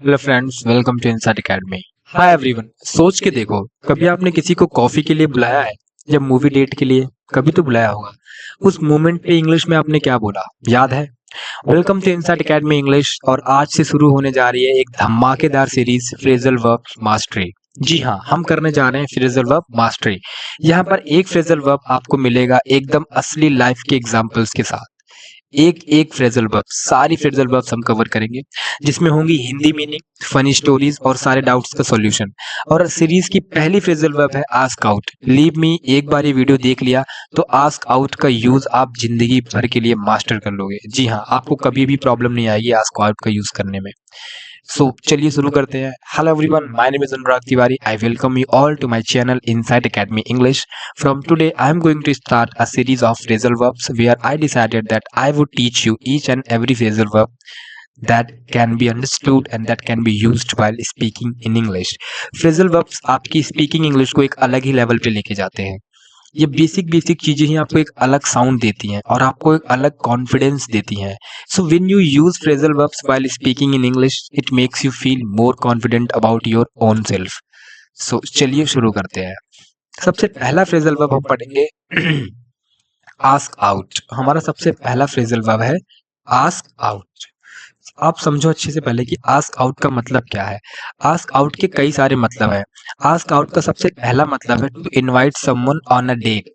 Hello friends, welcome to Inside Academy. Hi everyone. सोच के देखो, कभी आपने किसी को कॉफी के लिए बुलाया है या मूवी डेट के लिए? कभी तो बुलाया होगा। उस मोमेंट पे इंग्लिश में आपने क्या बोला, याद है? Welcome to Inside Academy English. और आज से शुरू होने जा रही है एक धमाकेदार सीरीज, फ्रेजल वर्ब मास्टरी। जी हाँ, हम करने जा रहे हैं फ्रेजल वर्ब मास्टरी। यहाँ पर एक फ्रेजल वर्ब आपको मिलेगा एकदम असली लाइफ के एग्जाम्पल्स के साथ। एक एक फ्रेजल वर्ब, सारी फ्रेजल वर्ब्स हम कवर करेंगे, जिसमें होंगी हिंदी मीनिंग, फनी स्टोरीज और सारे डाउट्स का सॉल्यूशन। और सीरीज की पहली फ्रेजल वर्ब है आस्क आउट। लीव मी, एक बार ये वीडियो देख लिया तो आस्क आउट का यूज आप जिंदगी भर के लिए मास्टर कर लोगे। जी हाँ, आपको कभी भी प्रॉब्लम नहीं आएगी आस्क आउट का यूज करने में। सो चलिए शुरू करते हैं। Hello everyone, my name is Anurag Tiwari. I welcome you all to my channel Inside Academy English. From today, I am going to start a series of phrasal verbs where I decided that I would teach you each and every phrasal verb that can be understood and that can be used while speaking in English. Phrasal verbs आपकी speaking English को एक अलग ही level पे लेके जाते हैं। ये basic basic चीजें ही आपको एक अलग साउंड देती हैं और आपको एक अलग कॉन्फिडेंस देती हैं। So when you use phrasal verbs while speaking in English, it makes you feel more confident about your own self. So चलिए शुरू करते हैं। सबसे पहला फ्रेजल वर्ब हम पढ़ेंगे आस्क आउट। हमारा सबसे पहला फ्रेजल वर्ब है आस्क आउट। आप समझो अच्छे से पहले कि आस्क आउट का मतलब क्या है। आस्क आउट के कई सारे मतलब हैं। आस्क आउट का सबसे पहला मतलब है to invite someone on a date.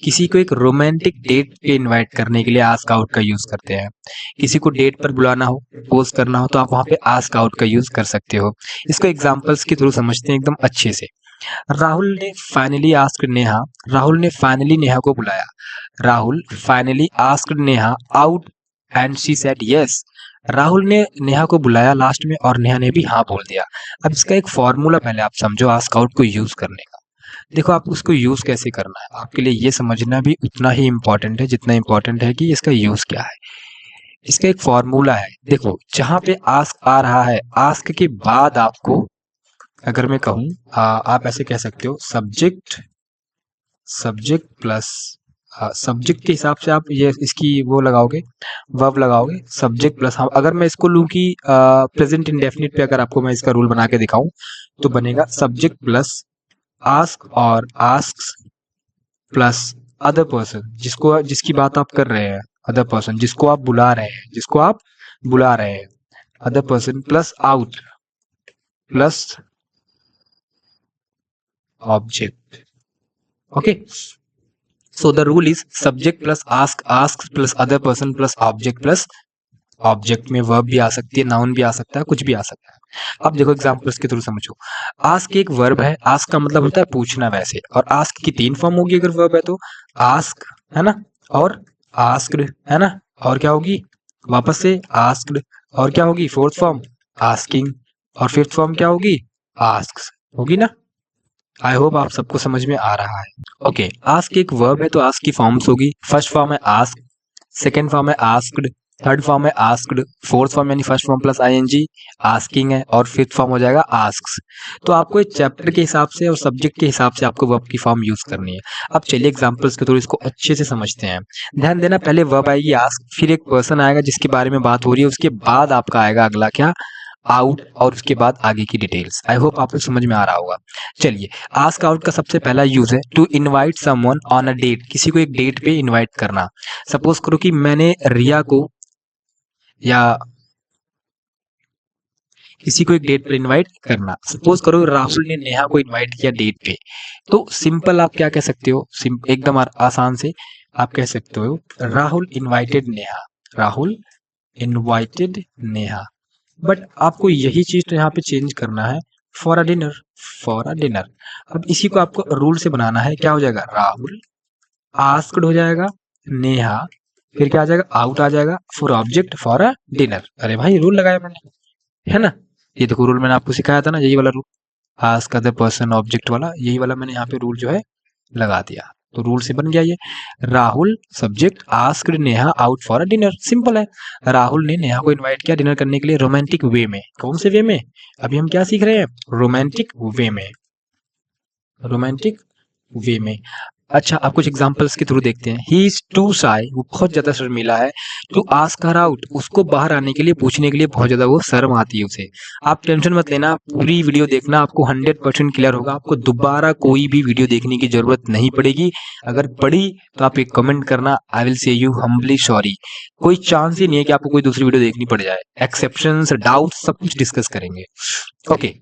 किसी को एक रोमांटिक डेट पे इनवाइट करने के लिए आस्क आउट का यूज करते हैं। किसी को डेट पर बुलाना हो, प्रपोज करना हो, तो आप वहां पे आस्क आउट का यूज कर सकते हो। इसको एग्जांपल्स के थ्रू समझते हैं एकदम अच्छे से। राहुल ने फाइनली आस्क्ड नेहा। राहुल ने फाइनली नेहा को बुलाया। Rahul finally asked Neha out and she said yes. Rahul ने नेहा को बुलाया लास्ट में और नेहा ने भी हाँ बोल दिया। अब इसका एक फॉर्मूला पहले आप समझो आस्क आउट को यूज करने का। देखो, आप उसको यूज कैसे करना है, आपके लिए ये समझना भी उतना ही इम्पोर्टेंट है जितना इम्पोर्टेंट है कि इसका यूज क्या है। इसका एक फॉर्मूला है। देखो, जहां पे आस्क आ रहा है, आस्क के बाद आपको, अगर मैं कहूँ, आप ऐसे कह सकते हो सब्जेक्ट, सब्जेक्ट प्लस सब्जेक्ट के हिसाब से आप ये इसकी वो लगाओगे, वर्ब लगाओगे सब्जेक्ट प्लस। हम अगर मैं इसको लूँ कि प्रेजेंट इंडेफिनिट पे अगर आपको मैं इसका रूल बना के दिखाऊं तो बनेगा सब्जेक्ट प्लस आस्क और आस्क प्लस अदर पर्सन, जिसको जिसकी बात आप कर रहे हैं, अदर पर्सन जिसको आप बुला रहे हैं, जिसको आप बुला रहे हैं, other person plus out plus object. Okay, so the rule is subject plus ask plus other person plus object plus object में वर्ब भी आ सकती है, नाउन भी आ सकता है, कुछ भी आ सकता है। अब देखो एग्जांपल्स के थ्रू समझो। आस्क एक वर्ब है। आस्क का मतलब होता है पूछना वैसे, और आस्क की तीन फॉर्म होगी अगर वर्ब है तो। आस्क है ना, और आस्क्ड है ना, और क्या होगी वापस से आस्क्ड, और क्या होगी फोर्थ फॉर्म आस्किंग, और फिफ्थ फॉर्म क्या होगी आस्क्स होगी ना। आई होप आप सबको समझ में आ रहा है। ओके, आस्क एक वर्ब है तो आस्क की फॉर्म्स होगी। फर्स्ट फॉर्म है आस्क, सेकंड फॉर्म है आस्क्ड, थर्ड फॉर्म है आस्क्ड, फोर्थ फॉर्म यानी first form plus ING asking है, और फिफ्थ फॉर्म हो जाएगा आस्क्स। तो आपको एक चैप्टर के हिसाब से और सब्जेक्ट के हिसाब से आपको वर्ब की फॉर्म यूज करनी है। अब चलिए एग्जांपल्स के थ्रू इसको अच्छे से समझते हैं। ध्यान देना, पहले वर्ब आएगी आस्क, फिर एक पर्सन आएगा जिसके बारे में बात हो रही है, उसके बाद आपका आएगा अगला क्या आउट, और उसके बाद आगे की डिटेल्स। आई होप आपको समझ में आ रहा होगा। चलिए, आस्क आउट का सबसे पहला यूज है to invite someone on a date. किसी को एक डेट पे इनवाइट करना। सपोज करो कि मैंने रिया को या किसी को एक डेट पर इनवाइट करना। सपोज करो राहुल ने नेहा को इनवाइट किया डेट पे, तो सिंपल आप क्या कह सकते हो, एकदम आसान से आप कह सकते हो Rahul invited Neha. Rahul invited Neha. But आपको यही चीज तो यहाँ पे चेंज करना है, for a dinner, for a dinner. अब इसी को आपको रूल से बनाना है। क्या हो जाएगा, राहुल आस्क्ड हो जाएगा, नेहा, फिर क्या आ जाएगा आउट आ जाएगा, for object for a dinner. अरे भाई रूल लगाया मैंने, है ना। ये देखो रूल मैंने आपको सिखाया था ना, यही वाला rule, ask other person object वाला, यही वाला मैंने यहाँ पे रूल जो है लगा दिया। तो रूल से बन गया ये। Rahul subject asked Neha out for a dinner. Simple है। राहुल ने नेहा को इनवाइट किया डिनर करने के लिए रोमांटिक वे में। कौन से वे में, अभी हम क्या सीख रहे हैं, रोमांटिक वे में, रोमांटिक वे में। अच्छा, आप कुछ एग्जांपल्स के थ्रू देखते हैं। ही इज टू शाय, वो बहुत ज्यादा शर्मीला है। टू आस्क हर आउट, उसको बाहर आने के लिए, पूछने के लिए बहुत ज्यादा वो शर्म आती है उसे। आप टेंशन मत लेना, पूरी वीडियो देखना, आपको 100% क्लियर होगा। आपको दोबारा कोई भी वीडियो देखने की जरूरत नहीं पड़ेगी। अगर पड़ी तो आप एक कमेंट करना, I will say you humbly sorry. कोई चांस ही नहीं है कि आपको कोई दूसरी वीडियो देखनी पड़ जाए। एक्सेप्शंस, डाउट, सब कुछ डिस्कस करेंगे। ओके,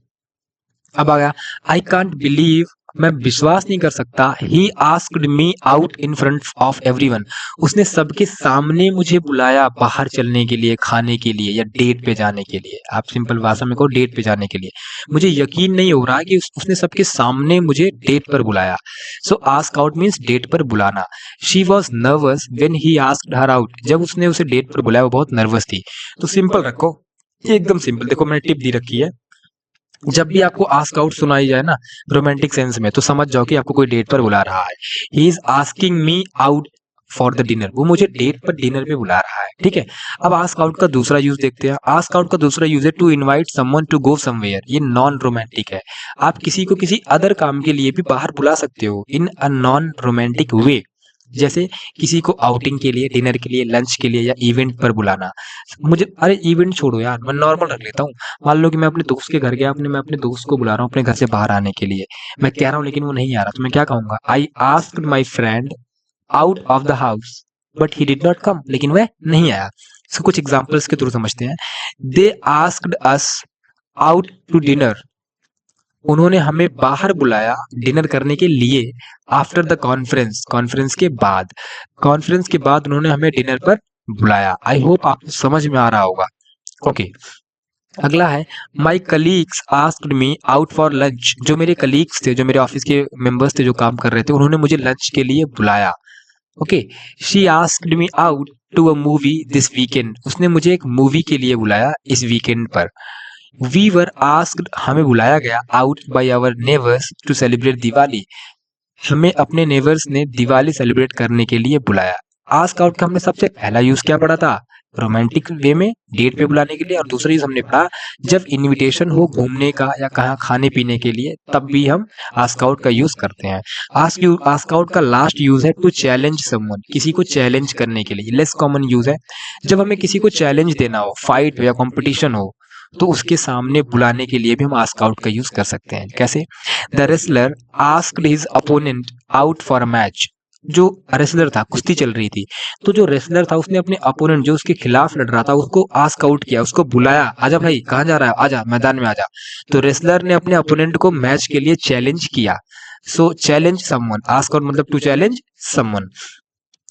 अब आ गया आई कांट बिलीव, मैं विश्वास नहीं कर सकता। ही asked me out in front of everyone, उसने सबके सामने मुझे बुलाया बाहर चलने के लिए, खाने के लिए या डेट पे जाने के लिए। आप सिंपल भाषा में कहो, डेट पे जाने के लिए। मुझे यकीन नहीं हो रहा कि उसने सबके सामने मुझे डेट पर बुलाया। So ask out means date पर बुलाना। She was nervous when he asked her out, जब उसने उसे डेट पर बुलाया वो बहुत नर्वस थी। तो सिंपल रखो, ये एकदम सिंपल। देखो मैंने टिप दी रखी है, जब भी आपको आस्क आउट सुनाई जाए ना रोमांटिक सेंस में, तो समझ जाओ कि आपको कोई डेट पर बुला रहा है। ही is asking me out for the dinner, वो मुझे डेट पर डिनर पे बुला रहा है। ठीक है, अब आस्क आउट का दूसरा यूज देखते हैं। आस्क आउट का दूसरा यूज है to invite someone to go somewhere. ये नॉन रोमांटिक है। आप किसी को किसी अदर काम के लिए भी बाहर बुला सकते हो इन अ नॉन रोमांटिक वे। जैसे किसी को आउटिंग के लिए, डिनर के लिए, लंच के लिए या इवेंट पर बुलाना। मुझे, अरे इवेंट छोड़ो यार, मैं नॉर्मल रख लेता हूँ। मान लो कि मैं अपने दोस्त के घर गया, मैं अपने दोस्त को बुला रहा हूँ अपने घर से बाहर आने के लिए। मैं कह रहा हूँ लेकिन वो नहीं आ रहा, तो मैं क्या कहूंगा? I asked my friend out of the house but he did not come, लेकिन वह नहीं आया। इसको कुछ एग्जाम्पल्स के थ्रू समझते हैं। They asked us out to dinner, उन्होंने हमें बाहर बुलाया डिनर करने के लिए। आफ्टर द कॉन्फ्रेंस, कॉन्फ्रेंस के बाद, कॉन्फ्रेंस के बाद उन्होंने हमें डिनर पर बुलाया। आई होप आपको समझ में आ रहा होगा। ओके, अगला है माई colleagues asked me out for lunch, जो मेरे कलीग्स थे, जो मेरे ऑफिस के मेंबर्स थे जो काम कर रहे थे, उन्होंने मुझे लंच के लिए बुलाया। Okay, she asked me out to a movie this weekend, उसने मुझे एक मूवी के लिए बुलाया इस वीकेंड पर। वी वर आस्क्ड, हमें बुलाया गया out by our neighbours to celebrate Diwali, हमें अपने नेबर्स ने दिवाली सेलिब्रेट करने के लिए बुलाया। आस्क आउट का हमने सबसे पहला यूज क्या पढ़ा था? रोमांटिक वे में डेट पे बुलाने के लिए। और दूसरा यूज हमने पढ़ा जब इनविटेशन हो घूमने का या कहाँ खाने पीने के लिए, तब भी हम आस्क आउट का यूज करते हैं। आस्क आउट का लास्ट यूज है टू चैलेंज समवन, किसी को चैलेंज करने के लिए। लेस कॉमन यूज है जब हमें किसी को चैलेंज देना हो, फाइट हो या कॉम्पिटिशन हो, तो उसके सामने बुलाने के लिए भी हम आस्क आउट का यूज कर सकते हैं। कैसे? The wrestler asked his opponent out for a match, जो रेसलर था, कुश्ती चल रही थी, तो जो रेसलर था उसने अपने अपोनेंट जो उसके खिलाफ लड़ रहा था उसको आस्क आउट किया, उसको बुलाया, आजा भाई कहाँ जा रहा है, आजा मैदान में आजा। तो रेसलर ने अपने अपोनेंट को मैच के लिए चैलेंज किया। सो चैलेंज समवन, आस्क आउट मतलब टू चैलेंज समवन।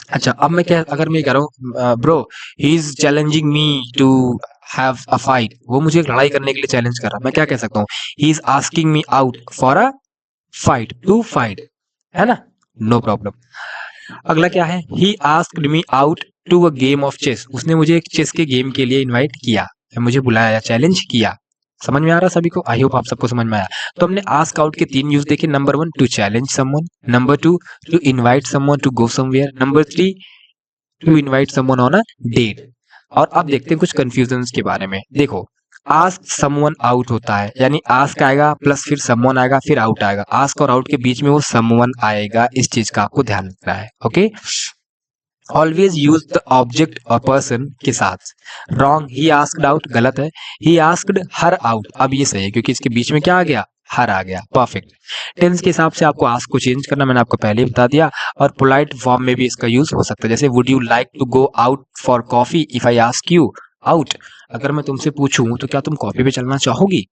अच्छा, अब मैं क्या, अगर मैं कह रहा हूँ bro he is challenging me to have a fight, वो मुझे एक लड़ाई करने के लिए चैलेंज कर रहा है, मैं क्या कह सकता हूँ? He is asking me out for a fight, to fight, है ना? No problem. अगला क्या है? He asked me out to a game of chess, उसने मुझे एक चेस के गेम के लिए इनवाइट किया, मुझे बुलाया, चैलेंज किया। समझ में आ रहा सभी को? आई होप आप सबको समझ में आया। तो हमने आस्क आउट के 3 यूज देखे। Number 1 to challenge someone, number 2 to invite someone to go somewhere, number 3 to invite someone on a date. और अब देखते हैं कुछ कंफ्यूजन्स के बारे में। देखो, आस्क समवन आउट होता है, यानी आस्क आएगा प्लस फिर समवन आएगा फिर आउट आएगा। आस्क और आउट के बीच में वो समवन आएगा, इस चीज का आपको ध्यान रखना है। Okay, always use the object और पर्सन के साथ। रॉन्ग, ही आस्क्ड आउट गलत है। ही आस्क्ड हर आउट, अब ये सही है क्योंकि इसके बीच में क्या आ गया? हर आ गया। परफेक्ट। टेंस के हिसाब से आपको आस्क को चेंज करना मैंने आपको पहले ही बता दिया। और पोलाइट फॉर्म में भी इसका यूज हो सकता है, जैसे would you like to go out for coffee if I ask you out, अगर मैं तुमसे पूछूं तो क्या तुम कॉफी पे चलना चाहोगी?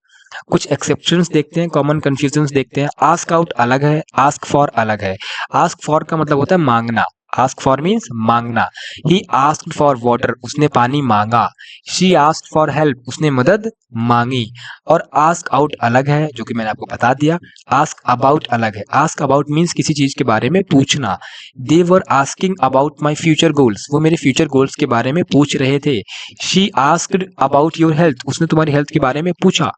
कुछ एक्सेप्शंस देखते हैं, कॉमन कंफ्यूजन्स देखते हैं। आस्क आउट अलग है, आस्क फॉर अलग है। आस्क फॉर का मतलब होता है मांगना, आस्क फॉर मीन्स मांगना। ही आस्क्ड फॉर वाटर, उसने पानी मांगा। शी आस्क्ड फॉर हेल्प, उसने मदद मांगी। और आस्क आउट अलग है, जो कि मैंने आपको बता दिया। आस्क अबाउट अलग है। आस्क अबाउट मीन्स किसी चीज के बारे में पूछना। They were asking about my future goals, वो मेरे फ्यूचर गोल्स के बारे में पूछ रहे थे। She asked about your health, उसने तुम्हारी हेल्थ के बारे में पूछा।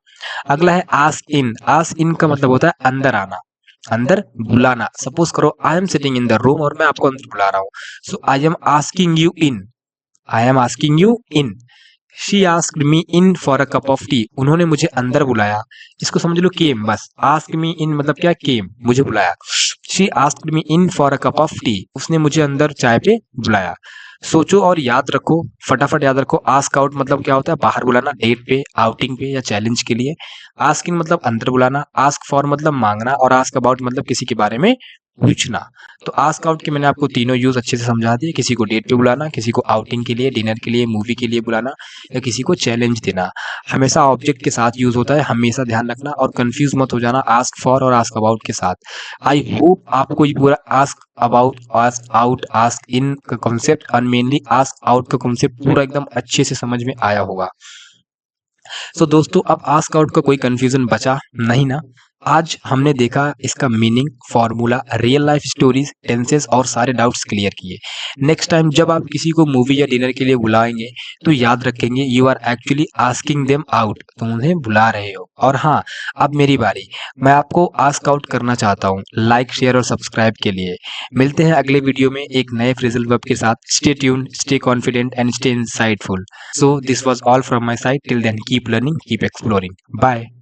अगला है आस्क इन। आस्क इन का मतलब होता है अंदर आना, अंदर बुलाना। सपोज करो I am sitting in the room और मैं आपको अंदर बुला रहा हूं, so I am asking you in, I am asking you in. She asked me in for a cup of tea, उन्होंने मुझे अंदर बुलाया। इसको समझ लो केम, बस आस्क मी इन मतलब क्या? केम, मुझे बुलाया। She asked me in for a cup of T, उसने मुझे अंदर चाय पे बुलाया। सोचो और याद रखो, फटाफट याद रखो, आस्क आउट मतलब क्या होता है, बाहर बुलाना, डेट पे, आउटिंग पे या चैलेंज के लिए। आस्किंग मतलब अंदर बुलाना, आस्क फॉर मतलब मांगना, और आस्क अबाउट मतलब किसी के बारे में पूछना। तो आस्क आउट के मैंने आपको तीनों यूज अच्छे से समझा दिए, किसी को डेट पे बुलाना, किसी को आउटिंग के लिए, डिनर के लिए, मूवी के लिए बुलाना, या किसी को चैलेंज देना। हमेशा ऑब्जेक्ट के साथ यूज होता है, हमेशा ध्यान रखना, और कंफ्यूज मत हो जाना आस्क फॉर और आस्क अबाउट के साथ। आई होप आपको ये पूरा ask about, ask out, ask in का कॉन्सेप्ट और मेनली आस्क आउट का कॉन्सेप्ट पूरा एकदम अच्छे से समझ में आया होगा। सो दोस्तों, अब आस्क आउट का कोई कंफ्यूजन बचा नहीं ना। आज हमने देखा इसका meaning, formula, real life stories, tenses और सारे डाउट्स क्लियर किए। नेक्स्ट टाइम जब आप किसी को मूवी या डिनर के लिए बुलाएंगे तो याद रखेंगे you are actually asking them out, तुम उन्हें बुला रहे हो। और हाँ, अब मेरी बारी, मैं आपको आस्क आउट करना चाहता हूँ लाइक, शेयर और सब्सक्राइब के लिए। मिलते हैं अगले वीडियो में एक नए फ्रेजल वर्ब के साथ। Stay tuned, stay confident and stay insightful. So this was all from my side. Till then, keep learning, keep exploring. Bye.